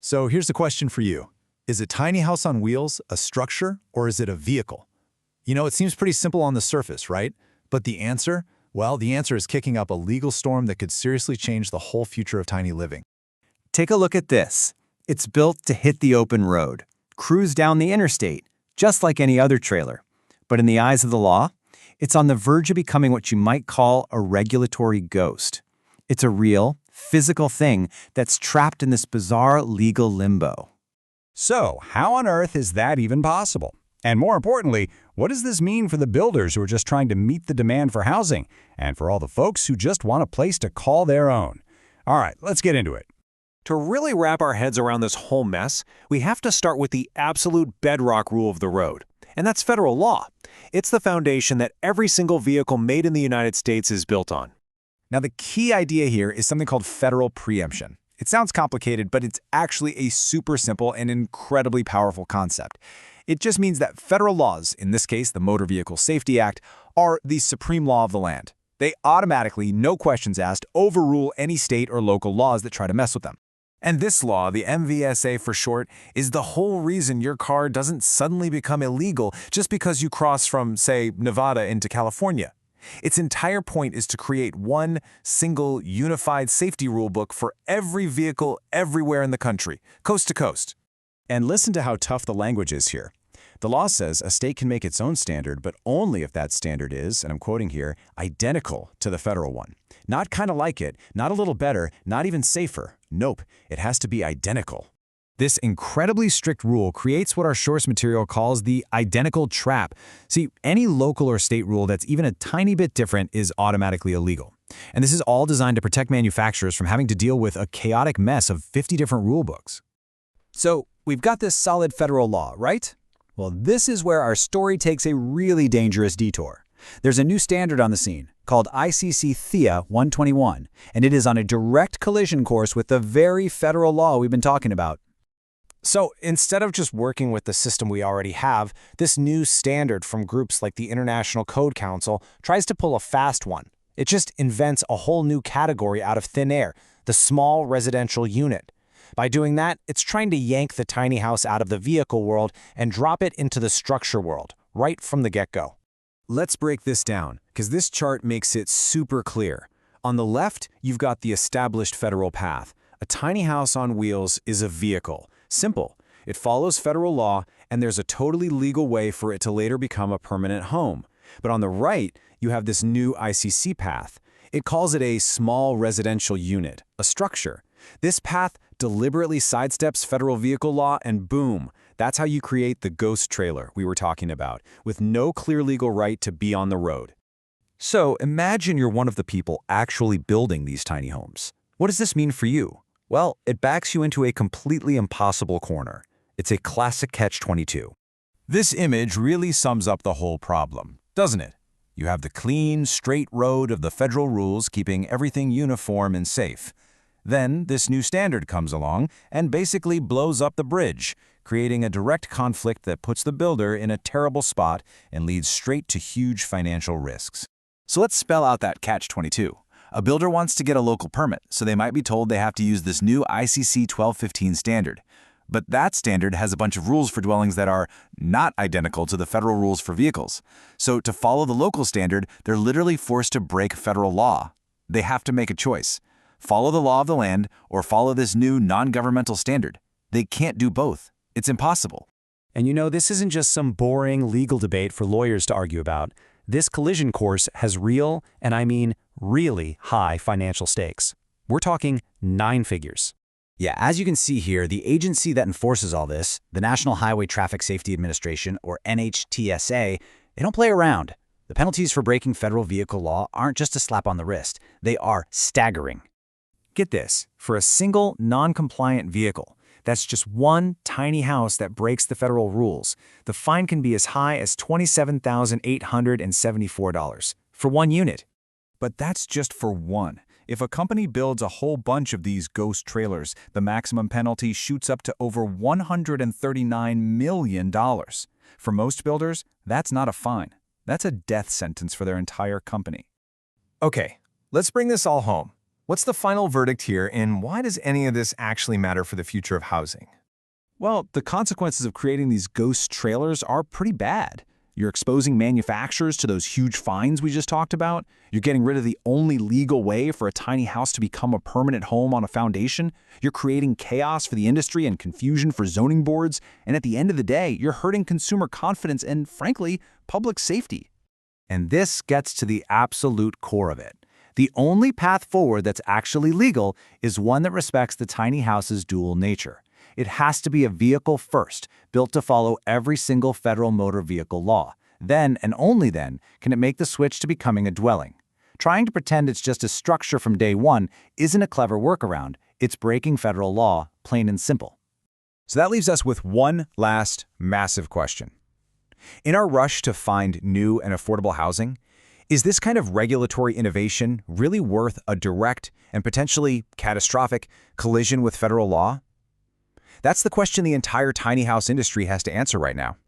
So here's the question for you. Is a tiny house on wheels a structure or is it a vehicle? It seems pretty simple on the surface, right? But the answer? Well, the answer is kicking up a legal storm that could seriously change the whole future of tiny living. Take a look at this. It's built to hit the open road, cruise down the interstate, just like any other trailer. But in the eyes of the law, it's on the verge of becoming what you might call a regulatory ghost. It's a real, physical thing that's trapped in this bizarre legal limbo. So, how on earth is that even possible? And more importantly, what does this mean for the builders who are just trying to meet the demand for housing, and for all the folks who just want a place to call their own? All right, let's get into it. To really wrap our heads around this whole mess, we have to start with the absolute bedrock rule of the road, and that's federal law. It's the foundation that every single vehicle made in the United States is built on. Now, the key idea here is something called federal preemption. It sounds complicated, but it's actually a super simple and incredibly powerful concept. It just means that federal laws, in this case the Motor Vehicle Safety Act, are the supreme law of the land. They automatically, no questions asked, overrule any state or local laws that try to mess with them. And this law, the MVSA for short, is the whole reason your car doesn't suddenly become illegal just because you cross from, say, Nevada into California. Its entire point is to create one single unified safety rulebook for every vehicle everywhere in the country, coast to coast. And listen to how tough the language is here. The law says a state can make its own standard, but only if that standard is, and I'm quoting here, identical to the federal one. Not kind of like it, not a little better, not even safer. Nope, it has to be identical. This incredibly strict rule creates what our source material calls the identical trap. See, any local or state rule that's even a tiny bit different is automatically illegal. And this is all designed to protect manufacturers from having to deal with a chaotic mess of 50 different rule books. So, we've got this solid federal law, right? Well, this is where our story takes a really dangerous detour. There's a new standard on the scene called ICC-THEA 121, and it is on a direct collision course with the very federal law we've been talking about. So instead of just working with the system we already have, this new standard from groups like the International Code Council tries to pull a fast one. It just invents a whole new category out of thin air, the small residential unit. By doing that, it's trying to yank the tiny house out of the vehicle world and drop it into the structure world, right from the get-go. Let's break this down, because this chart makes it super clear. On the left, you've got the established federal path. A tiny house on wheels is a vehicle. Simple. It follows federal law, and there's a totally legal way for it to later become a permanent home. But on the right, you have this new ICC path. It calls it a small residential unit, a structure. This path deliberately sidesteps federal vehicle law, and boom, that's how you create the ghost trailer we were talking about, with no clear legal right to be on the road. So imagine you're one of the people actually building these tiny homes. What does this mean for you? Well, it backs you into a completely impossible corner. It's a classic catch-22. This image really sums up the whole problem, doesn't it? You have the clean, straight road of the federal rules keeping everything uniform and safe. Then this new standard comes along and basically blows up the bridge, creating a direct conflict that puts the builder in a terrible spot and leads straight to huge financial risks. So let's spell out that catch-22. A builder wants to get a local permit, so they might be told they have to use this new ICC 1215 standard. But that standard has a bunch of rules for dwellings that are not identical to the federal rules for vehicles. So to follow the local standard, they're literally forced to break federal law. They have to make a choice. Follow the law of the land or follow this new non-governmental standard. They can't do both. It's impossible. And this isn't just some boring legal debate for lawyers to argue about. This collision course has real, and I mean really high financial stakes. We're talking 9 figures. Yeah, as you can see here, the agency that enforces all this, the National Highway Traffic Safety Administration, or NHTSA, they don't play around. The penalties for breaking federal vehicle law aren't just a slap on the wrist. They are staggering. Get this, for a single non-compliant vehicle, that's just one tiny house that breaks the federal rules, the fine can be as high as $27,874 for one unit. But that's just for one. If a company builds a whole bunch of these ghost trailers, the maximum penalty shoots up to over $139 million. For most builders, that's not a fine. That's a death sentence for their entire company. Okay, let's bring this all home. What's the final verdict here, and why does any of this actually matter for the future of housing? Well, the consequences of creating these ghost trailers are pretty bad. You're exposing manufacturers to those huge fines we just talked about. You're getting rid of the only legal way for a tiny house to become a permanent home on a foundation. You're creating chaos for the industry and confusion for zoning boards. And at the end of the day, you're hurting consumer confidence and, frankly, public safety. And this gets to the absolute core of it. The only path forward that's actually legal is one that respects the tiny house's dual nature. It has to be a vehicle first, built to follow every single federal motor vehicle law. Then, and only then, can it make the switch to becoming a dwelling. Trying to pretend it's just a structure from day one isn't a clever workaround. It's breaking federal law, plain and simple. So that leaves us with one last massive question. In our rush to find new and affordable housing, is this kind of regulatory innovation really worth a direct and potentially catastrophic collision with federal law? That's the question the entire tiny house industry has to answer right now.